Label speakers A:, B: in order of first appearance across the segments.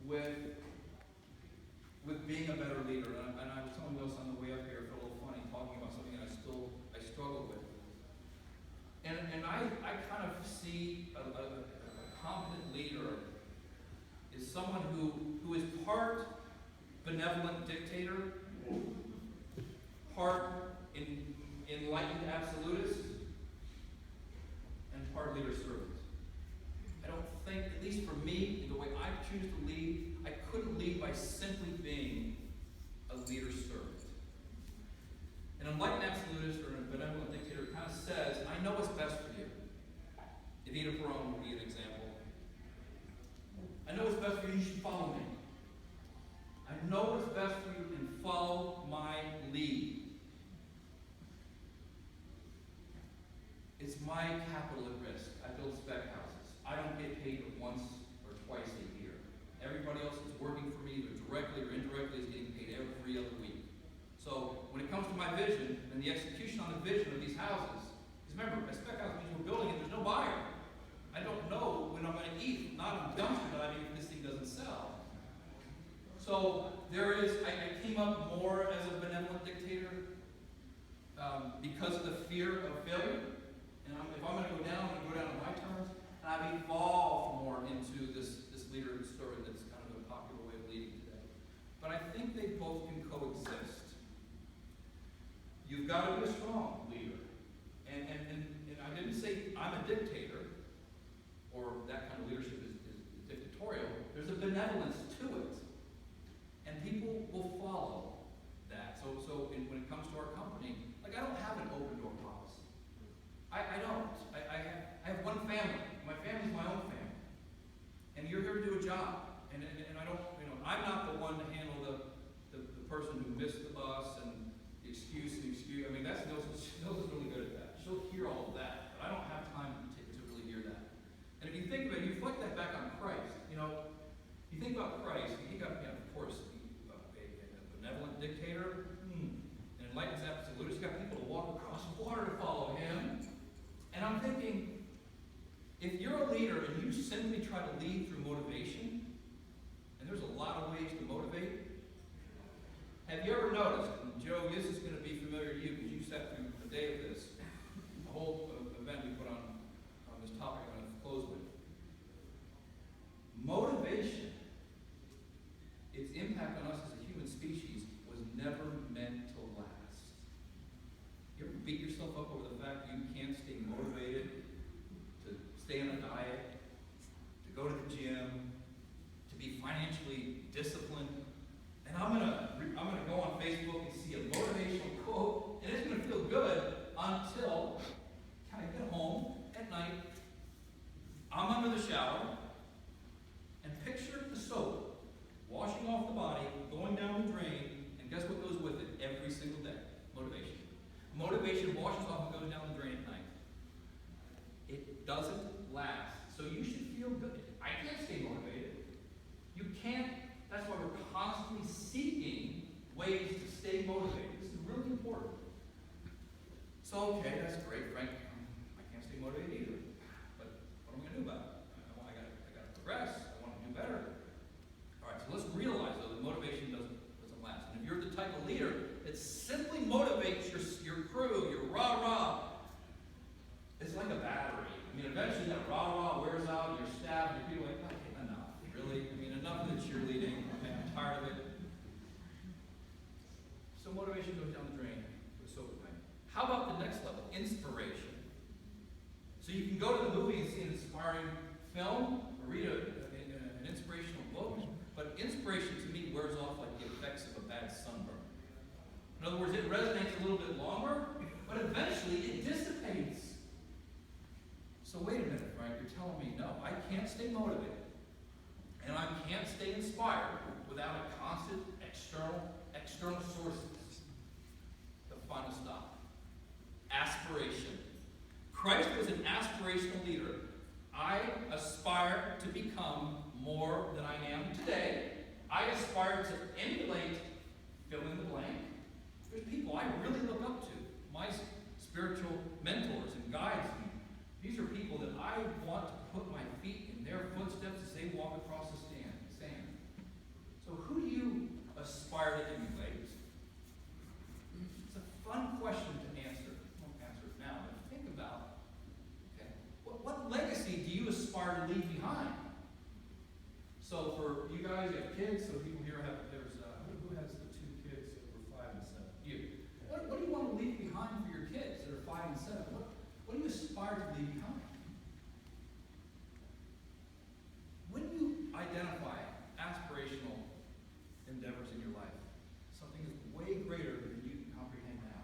A: with being a better leader. And I was telling Willis on the way up here, it felt a little funny talking about something that I struggle with. And I kind of see a competent leader is someone who is part benevolent dictator, part enlightened absolutist, and part leader servant. I don't think, at least for me, in the way I choose to lead, I couldn't lead by simply being a leader servant. An enlightened absolutist or a benevolent dictator kind of says, I know what's best for you. Evita Peron would be an example. I know what's best for you, you should follow me. I know what's best for you and follow my lead. It's my capital at risk. I build spec houses. I don't get paid but once or twice a year. Everybody else that's working for me, either directly or indirectly, is getting paid every other week. So when it comes to my vision and the execution on the vision of these houses, because remember, a spec house means we're building it, there's no buyer. I don't know when I'm going to eat, not a dumpster diving if this thing doesn't sell. So I came up more as a benevolent dictator because of the fear of failure. And if I'm going to go down, I'm going to go down on my terms. And I've evolved more into this leader story that's kind of a popular way of leading today. But I think they both can coexist. You've got to be a strong leader. And I didn't say I'm a dictator, or that kind of leadership is dictatorial. There's a benevolence to it. And people will follow that. So when it comes to our company, like I don't have an open door policy. I don't. I have one family. My family's my own family. And you're here to do a job. And I don't, I'm not the one to handle the person who missed the bus and the excuse. I mean, Nilson's really good at that. She'll hear all of that. But I don't have time to really hear that. And if you think of it, you reflect that back on Christ. You think about Christ, you think of, of course, a benevolent dictator, an enlightened absolutist. He's got people to walk across water to follow him. And I'm thinking, if you're a leader and you simply try to lead through motivation, and there's a lot of ways to motivate, have you ever noticed, and Joe, this is going to be familiar to you because you sat through the day of this, the whole event we put on this topic I'm going to close with. Motivation, its impact on us as a human species was never meant to last. You ever beat yourself up over the fact that you can't stay motivated to stay on a diet, to go to the gym, to be financially disciplined? And I'm gonna go on Facebook and see a motivational quote, and it's gonna feel good until I get home at night. I'm under the shower, and picture the soap washing off the body, going down the drain, and guess what goes with it every single day? Motivation. Motivation washes off and goes down the drain at night. It doesn't last. So you should feel good. I can't stay motivated. You can't. That's why we're constantly seeking ways to stay motivated. This is really important. So, okay, that's great, Frank. I can't stay motivated either. But what am I going to do about it? I got to progress. I want to do better. All right, so let's realize, though, that motivation doesn't last. And if you're the type of leader that simply motivates your crew, your rah-rah, it's like a battery. I mean, eventually that rah-rah wears out, your staff, your people are like, okay, enough. Really? I mean, enough of the cheerleading. Okay, I'm tired of it. So motivation goes down the drain with soap at night. How about the next level? Inspiration. So you can go to the movie and see an inspiring film or read an inspirational book, but inspiration to me wears off like the effects of a bad sunburn. In other words, it resonates a little bit longer, but eventually it dissipates. So wait a minute, Frank, you're telling me, no, I can't stay motivated, and I can't stay inspired without a constant external sources. The final stop. Aspiration. Christ was an aspirational leader. I aspire to become more than I am today. I aspire to emulate fill in the blank. There's people I really look up to, my spiritual mentors and guides. These are people that I want to put my feet in their footsteps as they walk across the sand. aspire to emulate? It's a fun question to answer. I won't answer it now, but think about, okay, what legacy do you aspire to leave behind? So for you guys, you have kids, so people here have, who has the two kids that were 5 and 7? You. What do you want to leave behind for your kids that are 5 and 7? What do you aspire to leave behind? When you identify aspirational endeavors in your life, something is way greater than you can comprehend now.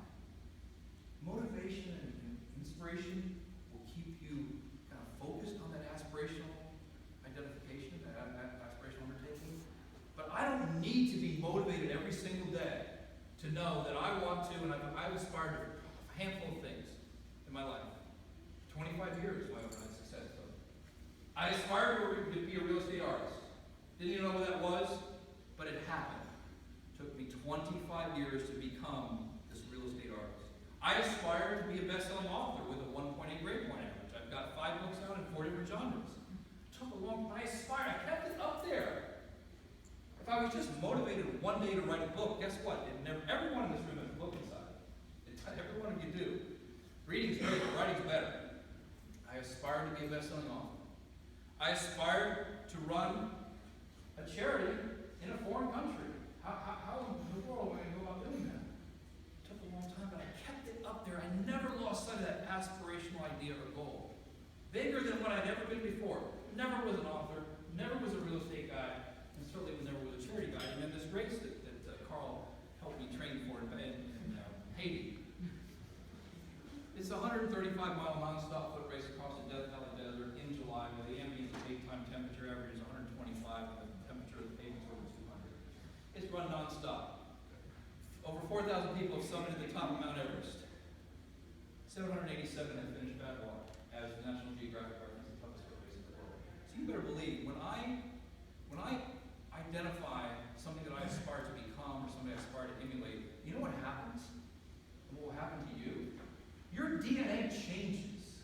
A: Motivation and inspiration will keep you kind of focused on that aspirational identification, that aspirational undertaking. But I don't need to be motivated every single day to know that I want to, and I've aspired to a handful of things in my life. 25 years, my success story. I aspired to be a real estate artist. Didn't even know what that was, but it happened. It took me 25 years to become this real estate artist. I aspired to be a best-selling author with a 1.8 grade point average. I've got 5 books out in 4 different genres. It took a long time. I aspired. I kept it up there. If I was just motivated one day to write a book, guess what? Everyone in this room has a book inside. Every one of you do. Reading's great, but writing's better. I aspired to be a best-selling author. I aspired to run a charity in a foreign country. How in the world am I going to go about doing that? It took a long time, but I kept it up there. I never lost sight of that aspirational idea or goal. Bigger than what I'd ever been before. Never was an author, never was a real estate guy, and certainly never was a charity guy. And then this race that Carl helped me train for in Haiti. It's a 135-mile nonstop foot race across the Death Valley Desert in July, where the ambient daytime temperature average is 125 and the temperature of the pavement is over 200. It's run nonstop. Over 4,000 people have summited the top of Mount Everest. 787 have finished Badwater as the National Geographic records the toughest foot race in the world. So you better believe, when I identify something that I aspire to become or something I aspire to emulate, you know what happens? And what will happen to you? Your DNA changes.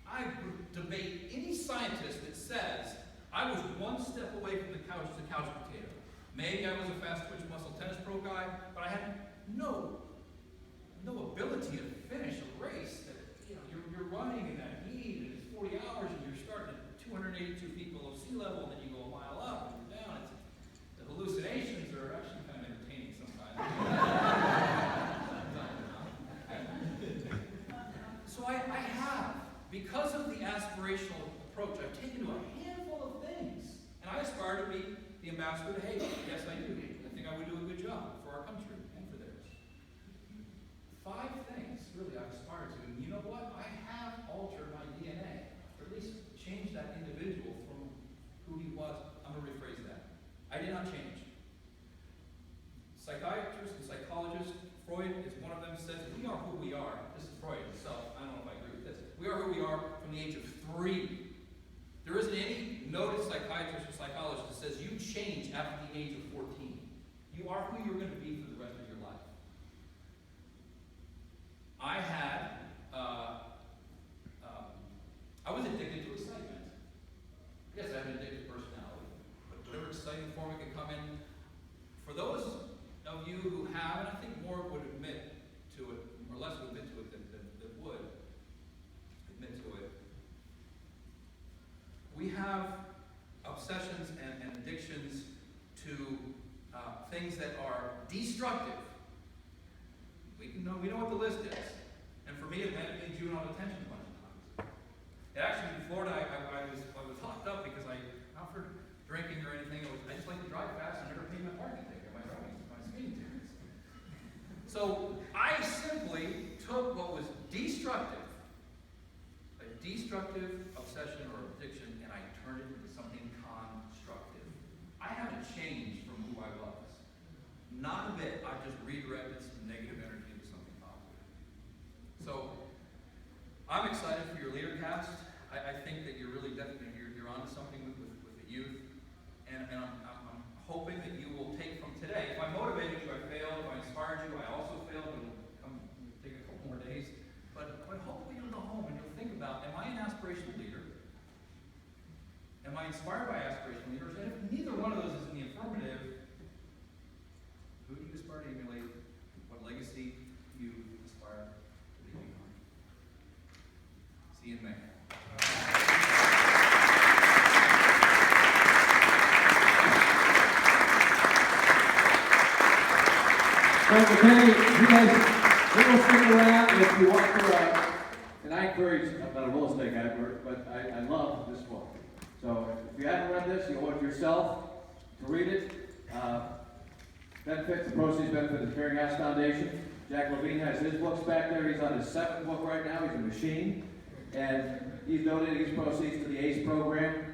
A: I debate any scientist that says I was one step away from the couch potato. Maybe I was a fast twitch muscle tennis pro guy, but I had no ability to finish a race. That, you're running in that heat, and it's 40 hours, and you're starting at 282 feet below sea level, and then you go a mile up, and you're down. The hallucinations are actually kind of entertaining sometimes. So I have, because of the aspirational approach, I've taken to a handful of things. And I aspire to be the ambassador to Haiti. Yes, I do. I think I would do a good job for our country and for theirs. 5 things, really, I aspire to. And you know what? I have altered my DNA, or at least changed that individual from who he was. I'm going to rephrase that. I did not change. Psychiatrists and psychologists, Freud is one of them, says we are who we are. This is Freud himself. I don't know if I agree with this. We are who we are from the age of 3. There isn't any noted psychiatrist or psychologist that says you change after the age of 14. You are who you're going to be for the rest of your life. I was addicted to excitement. Yes, I have an addictive personality, but whatever exciting form it could come in. For those of you who have, and I think more would admit to it, or less would admit to it than would admit to it, we have obsessions and addictions to things that are destructive. We know what the list is. And for me, it meant being juvenile detention a bunch of times. Actually, in Florida, I was locked up because not for drinking or anything. I just like to drive fast and never paid my parking ticket, my speeding tickets. So I simply took what was destructive, a destructive obsession or addiction, and I turned it into something constructive. I haven't changed from who I was. Not a bit. I've just redirected some negative energy into something positive. So I'm excited for your leader cast. I think that you're really definitely you're onto something with the youth, and I'm hoping that you will take from today. If I motivated you, I failed. If I inspired you, I also failed. It'll take a couple more days. But hopefully you'll go home and you'll think about: am I an aspirational leader? Am I inspired by aspirational leaders? And if neither one of those is in the affirmative,
B: you aspire to emulate? What legacy do you aspire to leave behind? See you in May.
C: Frank McKinney, you guys, we will stick around if you want to, and I encourage, I'm not a real estate guy, but I love this book. So if you haven't read this, you owe it to yourself to read it. The proceeds benefit the Caring House Foundation. Jack Levine has his books back there. He's on his 7th book right now. He's a machine. And he's donating his proceeds to the ACE program.